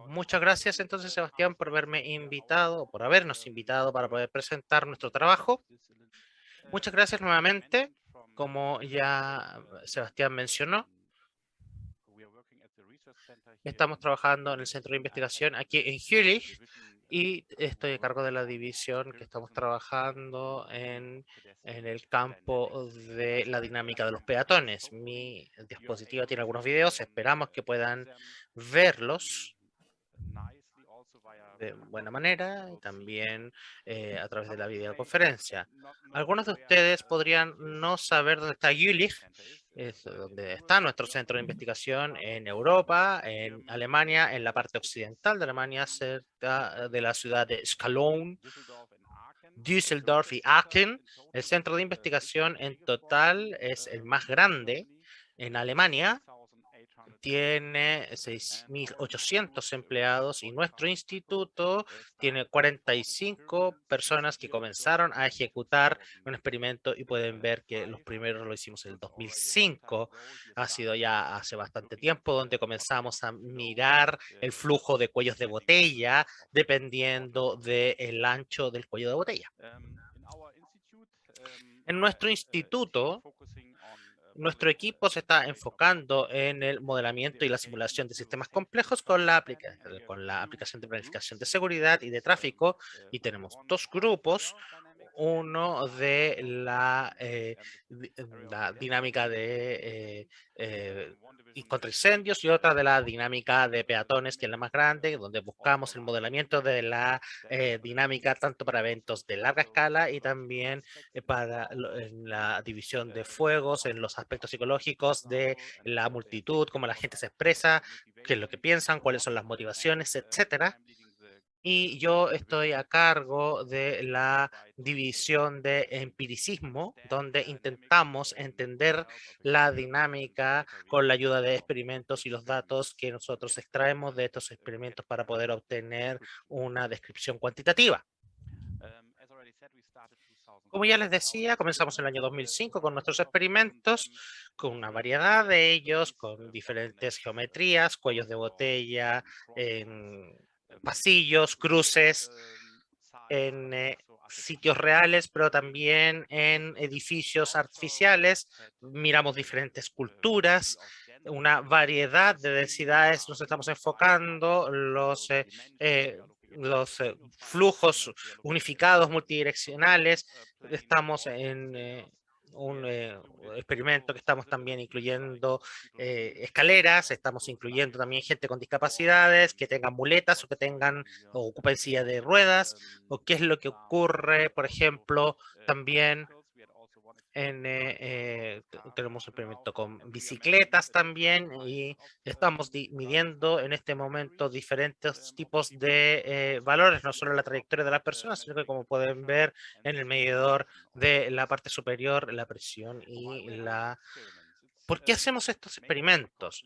Muchas gracias entonces, Sebastián, por haberme invitado, por habernos invitado para poder presentar nuestro trabajo. Muchas gracias nuevamente. Como ya Sebastián mencionó, estamos trabajando en el centro de investigación aquí en Jülich y estoy a cargo de la división que estamos trabajando en el campo de la dinámica de los peatones. Mi diapositiva tiene algunos videos, esperamos que puedan verlos de buena manera y también a través de la videoconferencia. Algunos de ustedes podrían no saber dónde está Jülich, es donde está nuestro centro de investigación en Europa, en Alemania, en la parte occidental de Alemania, cerca de la ciudad de Cologne, Düsseldorf y Aachen. El centro de investigación en total es el más grande en Alemania, tiene 6.800 empleados y nuestro instituto tiene 45 personas que comenzaron a ejecutar un experimento y pueden ver que los primeros lo hicimos en el 2005. Ha sido ya hace bastante tiempo donde comenzamos a mirar el flujo de cuellos de botella dependiendo del ancho del cuello de botella. En nuestro instituto, nuestro equipo se está enfocando en el modelamiento y la simulación de sistemas complejos con con la aplicación de planificación de seguridad y de tráfico, y tenemos dos grupos, uno de la dinámica de y contra incendios y otra de la dinámica de peatones, que es la más grande, donde buscamos el modelamiento de la dinámica tanto para eventos de larga escala y también en la división de fuegos, en los aspectos psicológicos de la multitud, cómo la gente se expresa, qué es lo que piensan, cuáles son las motivaciones, etcétera. Y yo estoy a cargo de la división de empiricismo, donde intentamos entender la dinámica con la ayuda de experimentos y los datos que nosotros extraemos de estos experimentos para poder obtener una descripción cuantitativa. Como ya les decía, comenzamos en el año 2005 con nuestros experimentos, con una variedad de ellos, con diferentes geometrías, cuellos de botella, en pasillos, cruces, en sitios reales, pero también en edificios artificiales. Miramos diferentes culturas, una variedad de densidades. Nos estamos enfocando los flujos unificados multidireccionales. Estamos en un experimento que estamos también incluyendo escaleras, estamos incluyendo también gente con discapacidades, que tengan muletas o que tengan o ocupen silla de ruedas, o qué es lo que ocurre, por ejemplo, también tenemos un experimento con bicicletas también y estamos midiendo en este momento diferentes tipos de valores, no solo la trayectoria de las personas, sino que como pueden ver en el medidor de la parte superior, la presión y la... ¿Por qué hacemos estos experimentos?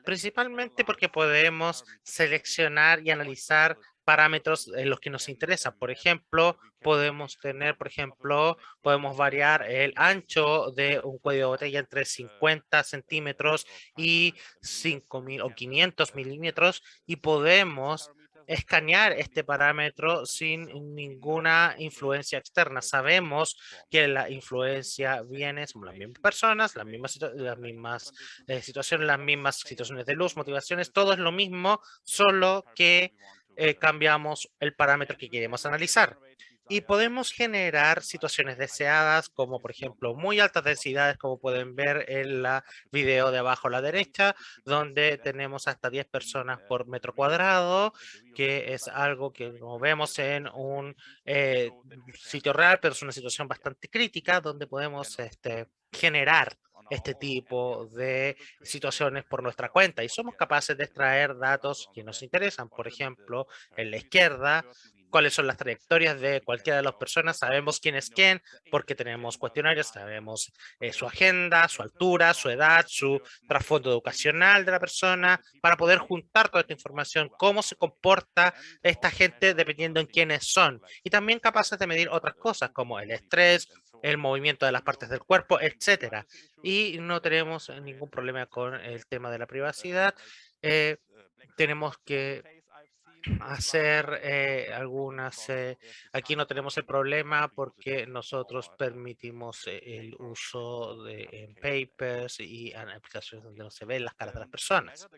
Principalmente porque podemos seleccionar y analizar parámetros en los que nos interesan. Por ejemplo, podemos tener, por ejemplo, podemos variar el ancho de un cuello de botella entre 50 centímetros y 5.000 o 500 milímetros y podemos escanear este parámetro sin ninguna influencia externa. Sabemos que la influencia viene, somos las mismas personas, las mismas situaciones, las mismas situaciones de luz, motivaciones, todo es lo mismo, solo que cambiamos el parámetro que queremos analizar. Y podemos generar situaciones deseadas, como por ejemplo muy altas densidades, como pueden ver en la video de abajo a la derecha, donde tenemos hasta 10 personas por metro cuadrado, que es algo que no vemos en un eh, sitio real, pero es una situación bastante crítica, donde podemos generar este tipo de situaciones por nuestra cuenta y somos capaces de extraer datos que nos interesan. Por ejemplo, en la izquierda, cuáles son las trayectorias de cualquiera de las personas, sabemos quién es quién, porque tenemos cuestionarios, sabemos su agenda, su altura, su edad, su trasfondo educacional de la persona, para poder juntar toda esta información, cómo se comporta esta gente dependiendo en quiénes son, y también capaces de medir otras cosas como el estrés, el movimiento de las partes del cuerpo, etcétera. Y no tenemos ningún problema con el tema de la privacidad. tenemos que hacer algunas. Aquí no tenemos el problema porque nosotros permitimos el uso de en papers y en aplicaciones donde no se ven las caras de las personas.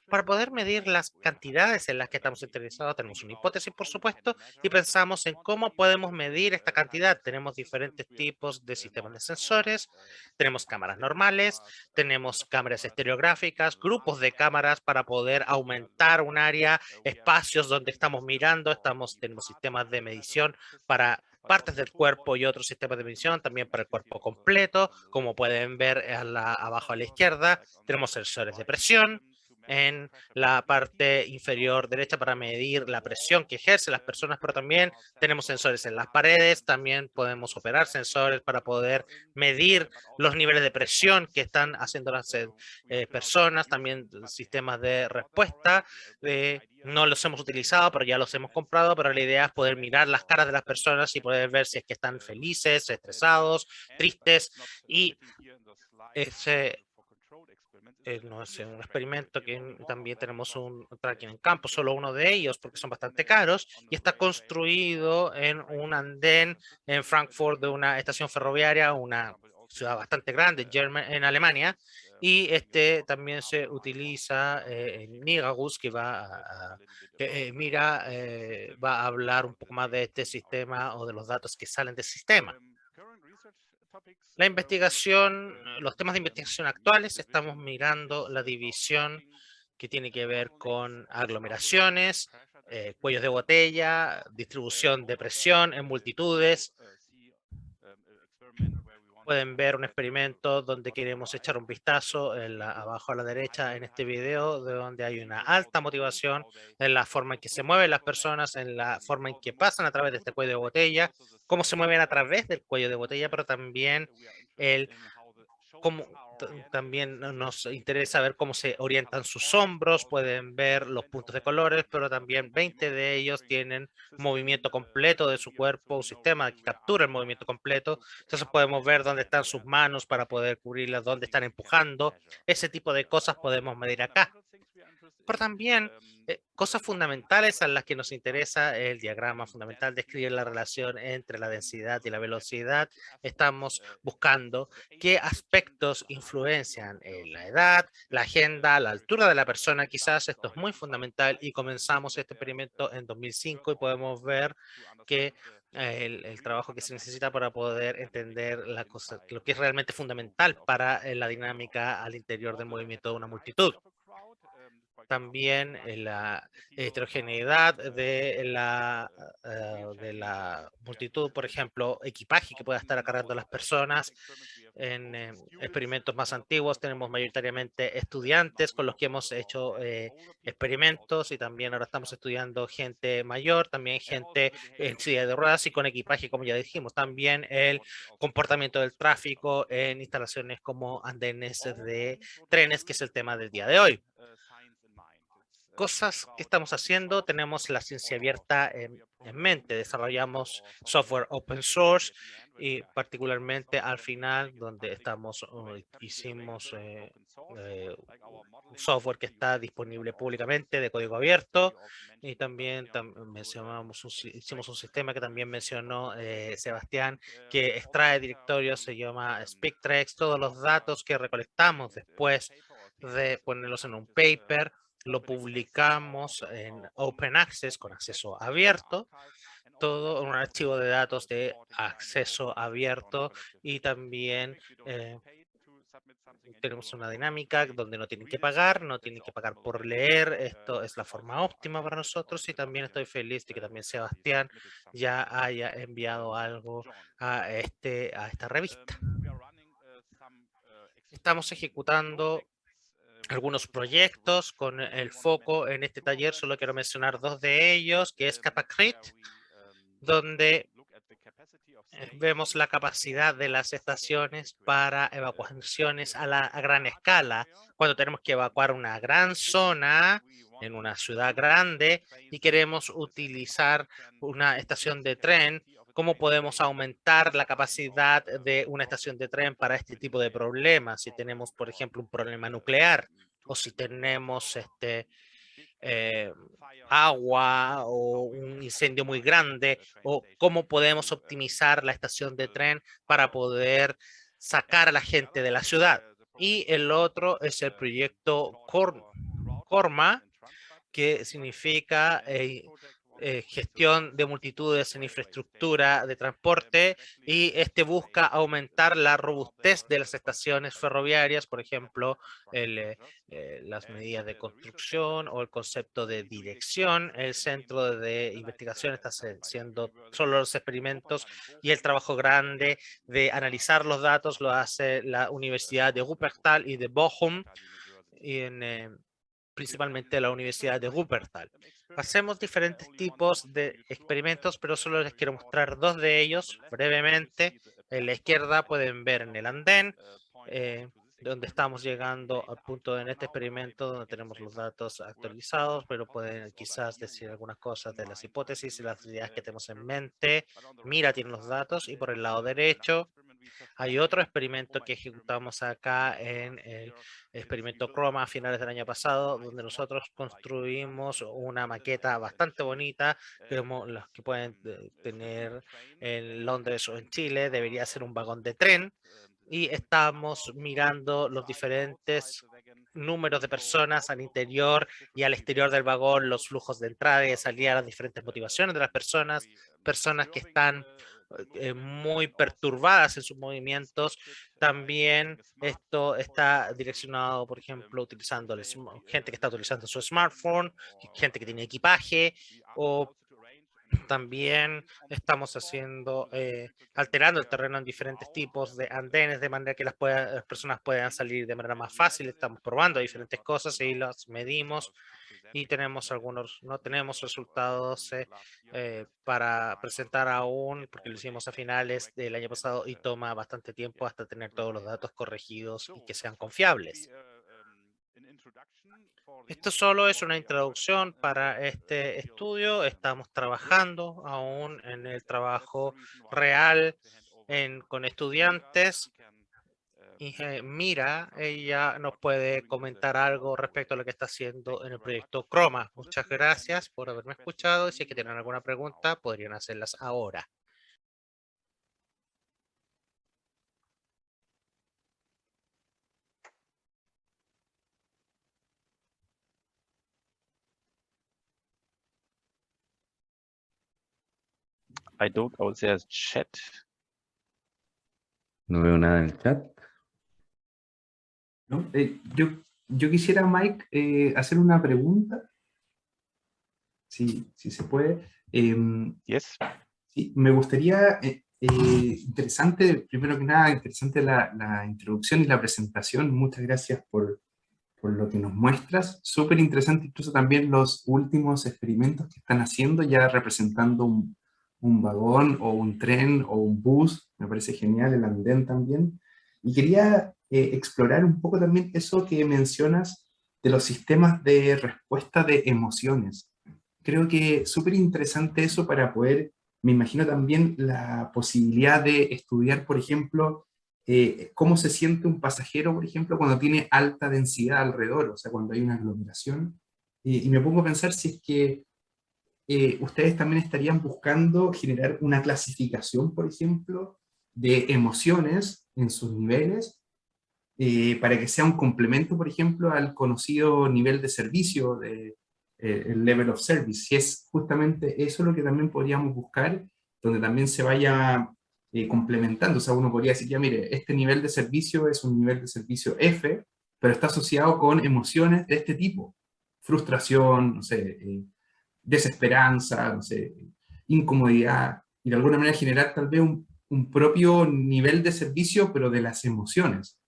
Para poder medir las cantidades en las que estamos interesados, tenemos una hipótesis, por supuesto, y pensamos en cómo podemos medir esta cantidad. Tenemos diferentes tipos de sistemas de sensores, tenemos cámaras normales, tenemos cámaras estereográficas, grupos de cámaras para poder aumentar un área, espacios donde estamos mirando, tenemos sistemas de medición para partes del cuerpo y otros sistemas de medición también para el cuerpo completo, como pueden ver abajo a la izquierda, tenemos sensores de presión en la parte inferior derecha para medir la presión que ejercen las personas, pero también tenemos sensores en las paredes, también podemos operar sensores para poder medir los niveles de presión que están haciendo las personas, también sistemas de respuesta. No los hemos utilizado, pero ya los hemos comprado, pero la idea es poder mirar las caras de las personas y poder ver si es que están felices, estresados, tristes y ese no es un experimento que también tenemos un tracking en campo, solo uno de ellos porque son bastante caros y está construido en un andén en Frankfurt de una estación ferroviaria, una ciudad bastante grande en Alemania. Y este también se utiliza en Nigagus, que va a hablar un poco más de este sistema o de los datos que salen del sistema. La investigación, los temas de investigación actuales, estamos mirando la división que tiene que ver con aglomeraciones, cuellos de botella, distribución de presión en multitudes. Pueden ver un experimento donde queremos echar un vistazo abajo a la derecha en este video, de donde hay una alta motivación en la forma en que se mueven las personas, en la forma en que pasan a través de este cuello de botella, cómo se mueven a través del cuello de botella, pero también el cómo también nos interesa ver cómo se orientan sus hombros, pueden ver los puntos de colores, pero también 20 de ellos tienen movimiento completo de su cuerpo, un sistema que captura el movimiento completo. Entonces podemos ver dónde están sus manos para poder cubrirlas, dónde están empujando. Ese tipo de cosas podemos medir acá. Pero también cosas fundamentales a las que nos interesa el diagrama fundamental describe la relación entre la densidad y la velocidad. Estamos buscando qué aspectos influencian en la edad, la agenda, la altura de la persona. Quizás esto es muy fundamental y comenzamos este experimento en 2005 y podemos ver que el trabajo que se necesita para poder entender lo que es realmente fundamental para la dinámica al interior del movimiento de una multitud. También la heterogeneidad de la multitud, por ejemplo, equipaje que pueda estar cargando las personas. En experimentos más antiguos tenemos mayoritariamente estudiantes con los que hemos hecho experimentos y también ahora estamos estudiando gente mayor, también gente en silla de ruedas y con equipaje, como ya dijimos. También el comportamiento del tráfico en instalaciones como andenes de trenes, que es el tema del día de hoy. Cosas que estamos haciendo, tenemos la ciencia abierta en mente, desarrollamos software open source y particularmente al final donde hicimos un software que está disponible públicamente de código abierto y también hicimos un sistema que también mencionó Sebastián que extrae directorios, se llama Spectrex, todos los datos que recolectamos después de ponerlos en un paper lo publicamos en Open Access con acceso abierto, todo un archivo de datos de acceso abierto y también tenemos una dinámica donde no tienen que pagar por leer. Esto es la forma óptima para nosotros y también estoy feliz de que también Sebastián ya haya enviado algo a esta revista. Estamos ejecutando algunos proyectos con el foco en este taller. Solo quiero mencionar dos de ellos, que es Capacrit, donde vemos la capacidad de las estaciones para evacuaciones a gran escala. Cuando tenemos que evacuar una gran zona en una ciudad grande y queremos utilizar una estación de tren, ¿cómo podemos aumentar la capacidad de una estación de tren para este tipo de problemas? Si tenemos, por ejemplo, un problema nuclear. o si tenemos eh, agua o un incendio muy grande, o cómo podemos optimizar la estación de tren para poder sacar a la gente de la ciudad. Y el otro es el proyecto CORMA, que significa gestión de multitudes en infraestructura de transporte, y este busca aumentar la robustez de las estaciones ferroviarias, por ejemplo, las medidas de construcción o el concepto de dirección. El centro de investigación está haciendo solo los experimentos, y el trabajo grande de analizar los datos lo hace la Universidad de Wuppertal y de Bochum, y principalmente la Universidad de Wuppertal. Hacemos diferentes tipos de experimentos, pero solo les quiero mostrar dos de ellos brevemente. En la izquierda pueden ver en el andén, eh, donde estamos llegando al punto en este experimento donde tenemos los datos actualizados, pero pueden quizás decir algunas cosas de las hipótesis y las ideas que tenemos en mente. Mira, tiene los datos, y por el lado derecho hay otro experimento que ejecutamos acá en el experimento Chroma a finales del año pasado, donde nosotros construimos una maqueta bastante bonita, como las que pueden tener en Londres o en Chile. Debería ser un vagón de tren, y estamos mirando los diferentes números de personas al interior y al exterior del vagón, los flujos de entrada y de salida, las diferentes motivaciones de las personas, personas que están muy perturbadas en sus movimientos. También esto está direccionado, por ejemplo, utilizando gente que está utilizando su smartphone, gente que tiene equipaje, o también estamos haciendo, alterando el terreno en diferentes tipos de andenes, de manera que las personas puedan salir de manera más fácil. Estamos probando diferentes cosas y las medimos, y tenemos algunos, no tenemos resultados para presentar aún, porque lo hicimos a finales del año pasado y toma bastante tiempo hasta tener todos los datos corregidos y que sean confiables. Esto solo es una introducción para este estudio. Estamos trabajando aún en el trabajo real con estudiantes. Y Mira, ella nos puede comentar algo respecto a lo que está haciendo en el proyecto Chroma. Muchas gracias por haberme escuchado, y si es que tienen alguna pregunta, podrían hacerlas ahora. I don't. Oh, there's chat. No veo nada en el chat. ¿No? Yo quisiera, Mike, hacer una pregunta, si se puede. Yes. Sí, me gustaría, interesante, primero que nada, interesante la introducción y la presentación. Muchas gracias por lo que nos muestras. Súper interesante incluso también los últimos experimentos que están haciendo, ya representando un vagón o un tren o un bus. Me parece genial, el andén también. Y quería explorar un poco también eso que mencionas de los sistemas de respuesta de emociones. Creo que es súper interesante eso para poder, me imagino también la posibilidad de estudiar, por ejemplo, cómo se siente un pasajero, por ejemplo, cuando tiene alta densidad alrededor, o sea, cuando hay una aglomeración. Y me pongo a pensar si es que ustedes también estarían buscando generar una clasificación, por ejemplo, de emociones en sus niveles, para que sea un complemento, por ejemplo, al conocido nivel de servicio, el level of service. Si es justamente eso lo que también podríamos buscar, donde también se vaya complementando. O sea, uno podría decir, ya mire, este nivel de servicio es un nivel de servicio F, pero está asociado con emociones de este tipo. Frustración, no sé, desesperanza, no sé, incomodidad, y de alguna manera generar tal vez un propio nivel de servicio, pero de las emociones.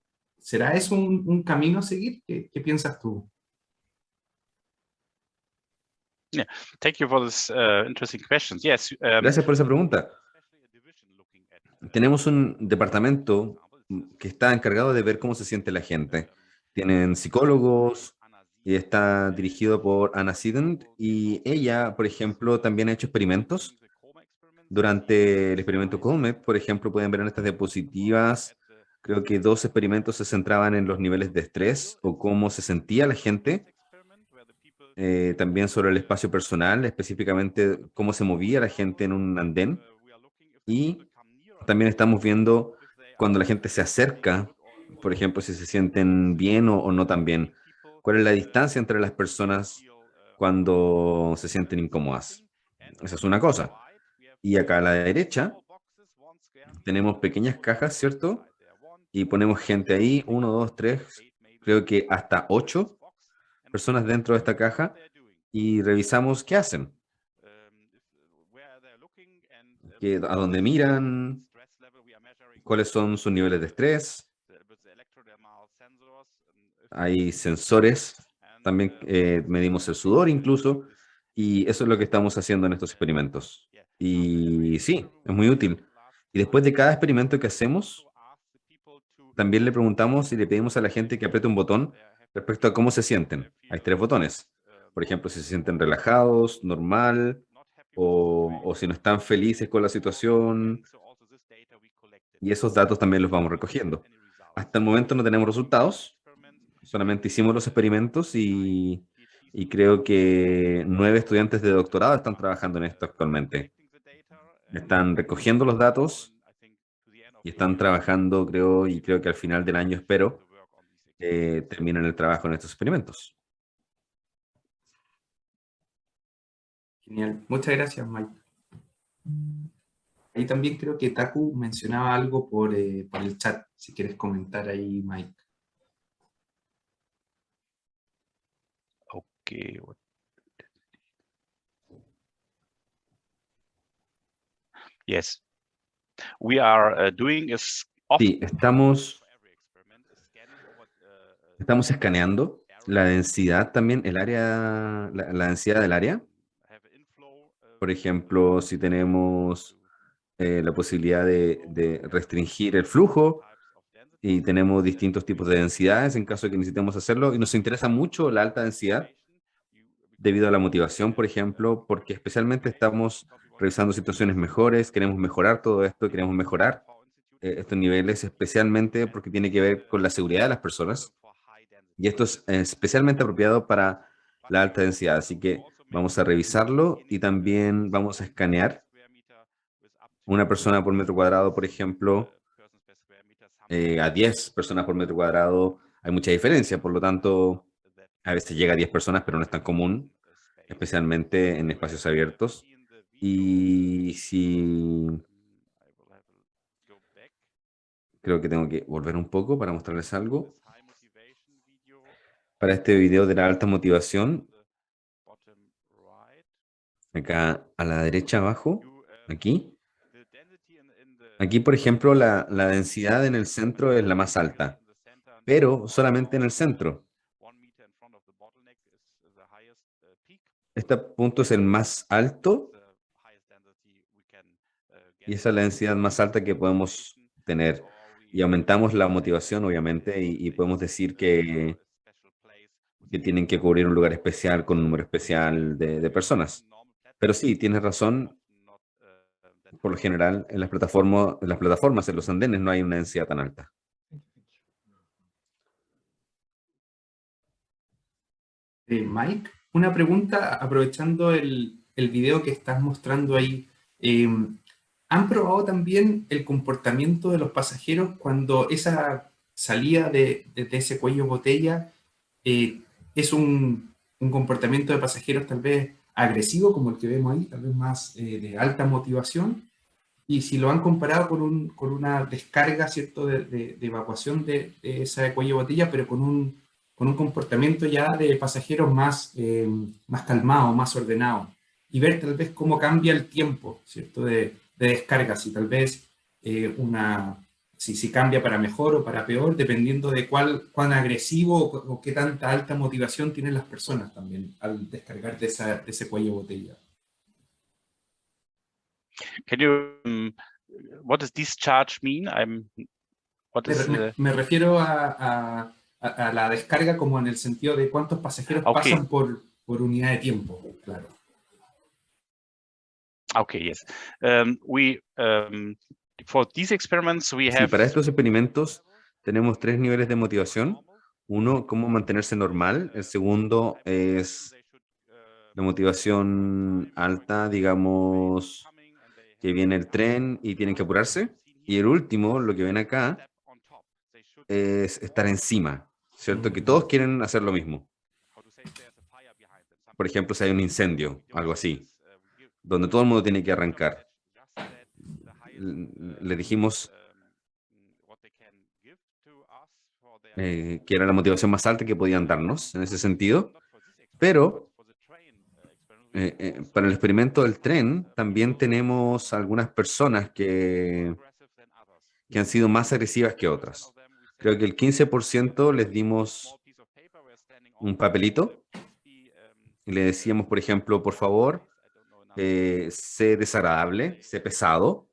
¿Será eso un camino a seguir? ¿Qué piensas tú? Yeah, thank you for this interesting question. Yes. Gracias por esa pregunta. Tenemos un departamento que está encargado de ver cómo se siente la gente. Tienen psicólogos y está dirigido por Anna Sident, y ella, por ejemplo, también ha hecho experimentos. Durante el experimento Colmet, por ejemplo, pueden ver en estas diapositivas Creo que 2 experimentos se centraban en los niveles de estrés o cómo se sentía la gente, también sobre el espacio personal, específicamente cómo se movía la gente en un andén. Y también estamos viendo cuando la gente se acerca, por ejemplo, si se sienten bien o no tan bien. ¿Cuál es la distancia entre las personas cuando se sienten incómodas? Esa es una cosa. Y acá a la derecha tenemos pequeñas cajas, ¿cierto? Y ponemos gente ahí, 1, 2, 3, creo que hasta 8 personas dentro de esta caja y revisamos qué hacen, a dónde miran, cuáles son sus niveles de estrés. Hay sensores, también medimos el sudor incluso, y eso es lo que estamos haciendo en estos experimentos. Y sí, es muy útil. Y después de cada experimento que hacemos, también le preguntamos y le pedimos a la gente que apriete un botón respecto a cómo se sienten. Hay 3 botones. Por ejemplo, si se sienten relajados, normal, o si no están felices con la situación. Y esos datos también los vamos recogiendo. Hasta el momento no tenemos resultados, solamente hicimos los experimentos y creo que 9 estudiantes de doctorado están trabajando en esto actualmente. Están recogiendo los datos y están trabajando, creo que al final del año espero terminen el trabajo en estos experimentos. Genial. Muchas gracias, Mike. Ahí también creo que Taku mencionaba algo por el chat, si quieres comentar ahí, Mike. Okay. Yes. We are doing is Sí, estamos escaneando la densidad también, el área, la densidad del área. Por ejemplo, si tenemos la posibilidad de restringir el flujo y tenemos distintos tipos de densidades en caso de que necesitemos hacerlo. Y nos interesa mucho la alta densidad debido a la motivación, por ejemplo, porque especialmente estamos revisando situaciones mejores, queremos mejorar todo esto, queremos mejorar estos niveles, especialmente porque tiene que ver con la seguridad de las personas. Y esto es especialmente apropiado para la alta densidad. Así que vamos a revisarlo y también vamos a escanear una persona por metro cuadrado, por ejemplo, a 10 personas por metro cuadrado. Hay mucha diferencia, por lo tanto, a veces llega a 10 personas, pero no es tan común, especialmente en espacios abiertos. Y si creo que tengo que volver un poco para mostrarles algo. Para este video de la alta motivación, acá a la derecha abajo, aquí. Aquí, por ejemplo, la densidad en el centro es la más alta, pero solamente en el centro. Este punto es el más alto y esa es la densidad más alta que podemos tener. Y aumentamos la motivación, obviamente, y podemos decir que tienen que cubrir un lugar especial con un número especial de personas. Pero sí, tienes razón. Por lo general, en las plataformas, en los andenes, no hay una densidad tan alta. Mike, una pregunta aprovechando el video que estás mostrando ahí. ¿Han probado también el comportamiento de los pasajeros cuando esa salida de ese cuello botella es un comportamiento de pasajeros tal vez agresivo, como el que vemos ahí, tal vez más de alta motivación? Y si lo han comparado con una descarga, ¿cierto?, de evacuación de ese cuello botella, pero con un comportamiento ya de pasajeros más calmado, más ordenado, y ver tal vez cómo cambia el tiempo, ¿cierto?, de descarga, si tal vez si cambia para mejor o para peor, dependiendo de cuán agresivo o qué tanta alta motivación tienen las personas también al descargar de ese cuello botella. Can you, what does discharge mean? Me refiero a la descarga como en el sentido de cuántos pasajeros pasan por unidad de tiempo, claro. Okay, yes. For these experiments we Sí, have... para estos experimentos tenemos 3 niveles de motivación. Uno, cómo mantenerse normal. El segundo es la motivación alta, digamos, que viene el tren y tienen que apurarse. Y el último, lo que ven acá, es estar encima, ¿cierto? Que todos quieren hacer lo mismo. Por ejemplo, si hay un incendio, algo así, donde todo el mundo tiene que arrancar. Le dijimos que era la motivación más alta que podían darnos en ese sentido, pero para el experimento del tren también tenemos algunas personas que han sido más agresivas que otras. Creo que el 15% les dimos un papelito y le decíamos, por ejemplo, por favor, sé desagradable, sé pesado.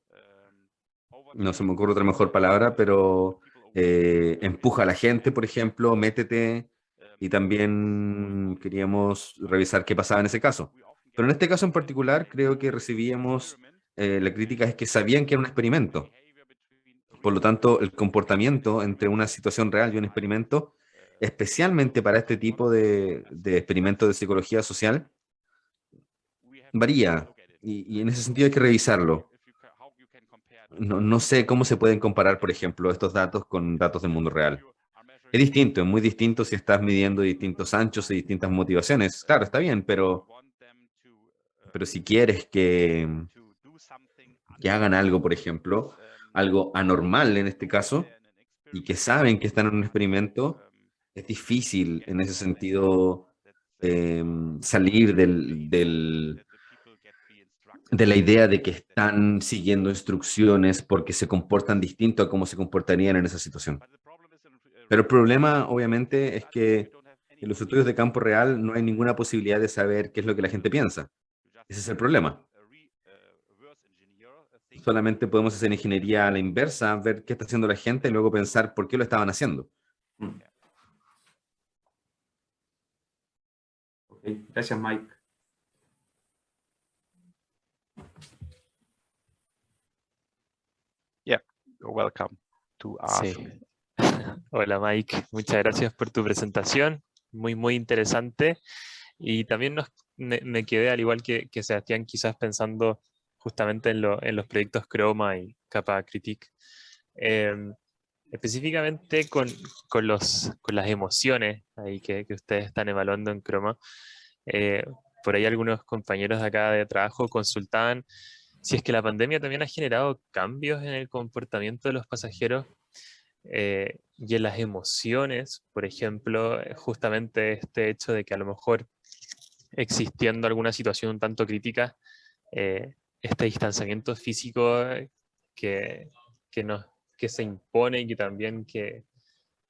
No se me ocurre otra mejor palabra, pero empuja a la gente, por ejemplo, métete. Y también queríamos revisar qué pasaba en ese caso. Pero en este caso en particular, creo que recibíamos la crítica es que sabían que era un experimento. Por lo tanto, el comportamiento entre una situación real y un experimento, especialmente para este tipo de experimentos de psicología social, varía. Y en ese sentido hay que revisarlo. No sé cómo se pueden comparar, por ejemplo, estos datos con datos del mundo real. Es distinto, es muy distinto si estás midiendo distintos anchos y distintas motivaciones. Claro, está bien, pero si quieres que hagan algo, por ejemplo, algo anormal en este caso, y que saben que están en un experimento, es difícil en ese sentido salir de la idea de que están siguiendo instrucciones porque se comportan distinto a cómo se comportarían en esa situación. Pero el problema, obviamente, es que en los estudios de campo real no hay ninguna posibilidad de saber qué es lo que la gente piensa. Ese es el problema. Solamente podemos hacer ingeniería a la inversa, ver qué está haciendo la gente y luego pensar por qué lo estaban haciendo. Ok, gracias, Mike. You're welcome to ask. Sí. Hola Mike, muchas gracias por tu presentación, muy interesante. Y también me quedé, al igual que Sebastián, quizás pensando justamente en los proyectos Chroma y Kappa Critique. Específicamente con las emociones ahí que ustedes están evaluando en Chroma. Por ahí algunos compañeros de acá de trabajo consultaban si es que la pandemia también ha generado cambios en el comportamiento de los pasajeros y en las emociones, por ejemplo, justamente este hecho de que a lo mejor existiendo alguna situación un tanto crítica, este distanciamiento físico que, que se impone y que también que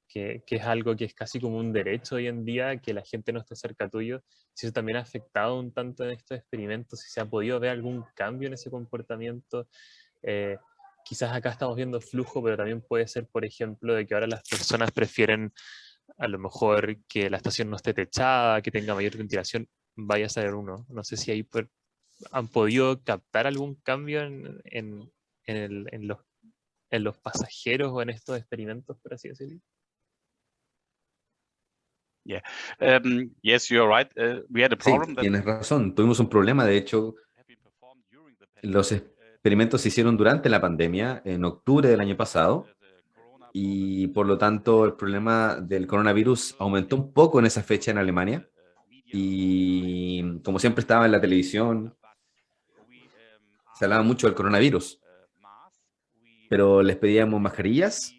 es algo que es casi como un derecho hoy en día, que la gente no esté cerca tuyo, si eso también ha afectado un tanto en estos experimentos, si se ha podido ver algún cambio en ese comportamiento. Quizás acá estamos viendo flujo, pero también puede ser, por ejemplo, de que ahora las personas prefieren a lo mejor que la estación no esté techada, que tenga mayor ventilación, vaya a saber uno. No sé si ahí han podido captar algún cambio en los pasajeros o en estos experimentos, por así decirlo. Yes, you're right. We had a Sí, problem that tienes razón. Tuvimos un problema. De hecho, los experimentos se hicieron durante la pandemia, en octubre del año pasado, y por lo tanto el problema del coronavirus aumentó un poco en esa fecha en Alemania. Y como siempre estaba en la televisión, se hablaba mucho del coronavirus, pero les pedíamos mascarillas,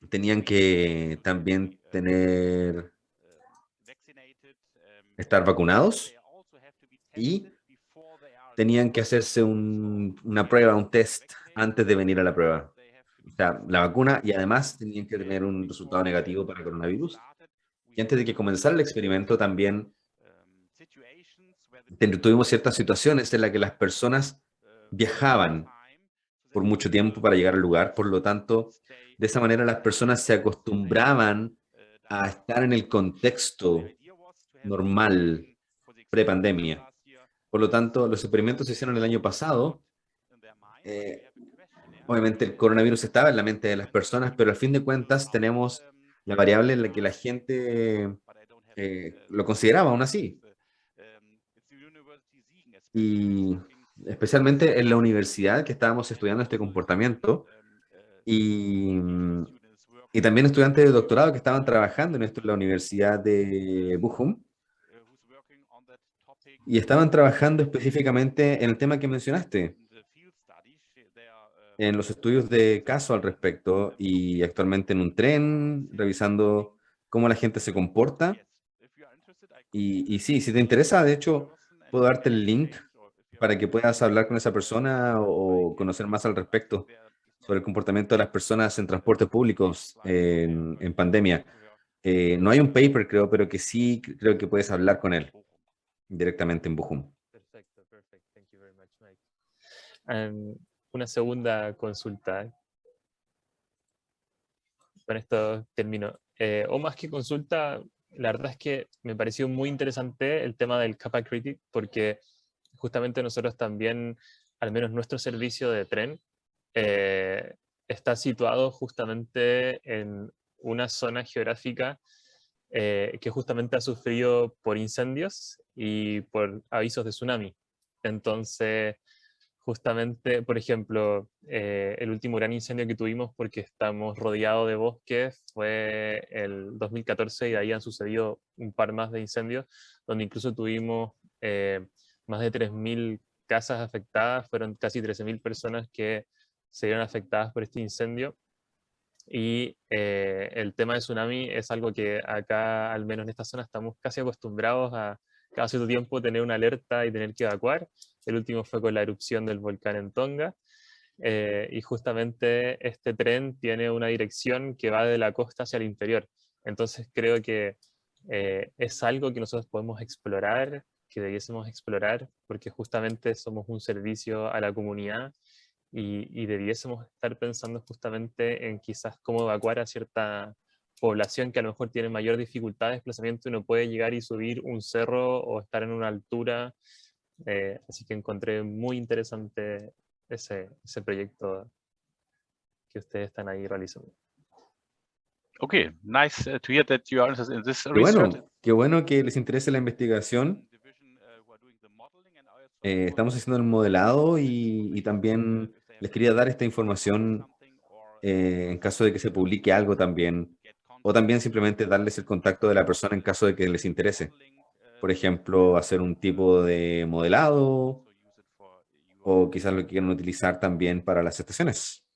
tenían que también estar vacunados y tenían que hacerse una prueba, un test antes de venir a la prueba. O sea, la vacuna, y además tenían que tener un resultado negativo para coronavirus. Y antes de que comenzara el experimento también tuvimos ciertas situaciones en las que las personas viajaban por mucho tiempo para llegar al lugar, por lo tanto, de esa manera las personas se acostumbraban a estar en el contexto normal pre-pandemia. Por lo tanto, los experimentos se hicieron el año pasado Obviamente el coronavirus estaba en la mente de las personas, pero al fin de cuentas tenemos la variable en la que la gente lo consideraba aún así. Y especialmente en la universidad que estábamos estudiando este comportamiento y, y también estudiantes de doctorado que estaban trabajando en esto en la Universidad de Bochum y estaban trabajando específicamente en el tema que mencionaste, en los estudios de caso al respecto y actualmente en un tren, revisando cómo la gente se comporta. Y sí, si te interesa, de hecho, puedo darte el link para que puedas hablar con esa persona o conocer más al respecto sobre el comportamiento de las personas en transportes públicos en pandemia. No hay un paper, creo, pero que sí creo que puedes hablar con él directamente en Bochum. Perfecto, perfecto. Thank you very much, Mike. Una segunda consulta. Con esto termino. O más que consulta, la verdad es que me pareció muy interesante el tema del Kappa Critic, porque justamente nosotros también, al menos nuestro servicio de tren, está situado justamente en una zona geográfica que justamente ha sufrido por incendios y por avisos de tsunami. Entonces, justamente, por ejemplo, el último gran incendio que tuvimos, porque estamos rodeados de bosques, fue el 2014 y de ahí han sucedido un par más de incendios, donde incluso tuvimos más de 3.000 casas afectadas, fueron casi 13.000 personas que se vieron afectadas por este incendio. Y el tema de tsunami es algo que acá, al menos en esta zona, estamos casi acostumbrados a cada cierto tiempo tener una alerta y tener que evacuar. El último fue con la erupción del volcán en Tonga. Y justamente este tren tiene una dirección que va de la costa hacia el interior. Entonces creo que es algo que nosotros podemos explorar, que debiésemos explorar, porque justamente somos un servicio a la comunidad y debiésemos estar pensando justamente en quizás cómo evacuar a cierta población que a lo mejor tiene mayor dificultad de desplazamiento y no puede llegar y subir un cerro o estar en una altura. Así que encontré muy interesante ese proyecto que ustedes están ahí realizando. Okay, nice to hear that you are interested in this research. Qué bueno que les interese la investigación. Estamos haciendo el modelado y también les quería dar esta información en caso de que se publique algo también, o también simplemente darles el contacto de la persona en caso de que les interese. Por ejemplo, hacer un tipo de modelado o quizás lo quieran utilizar también para las estaciones.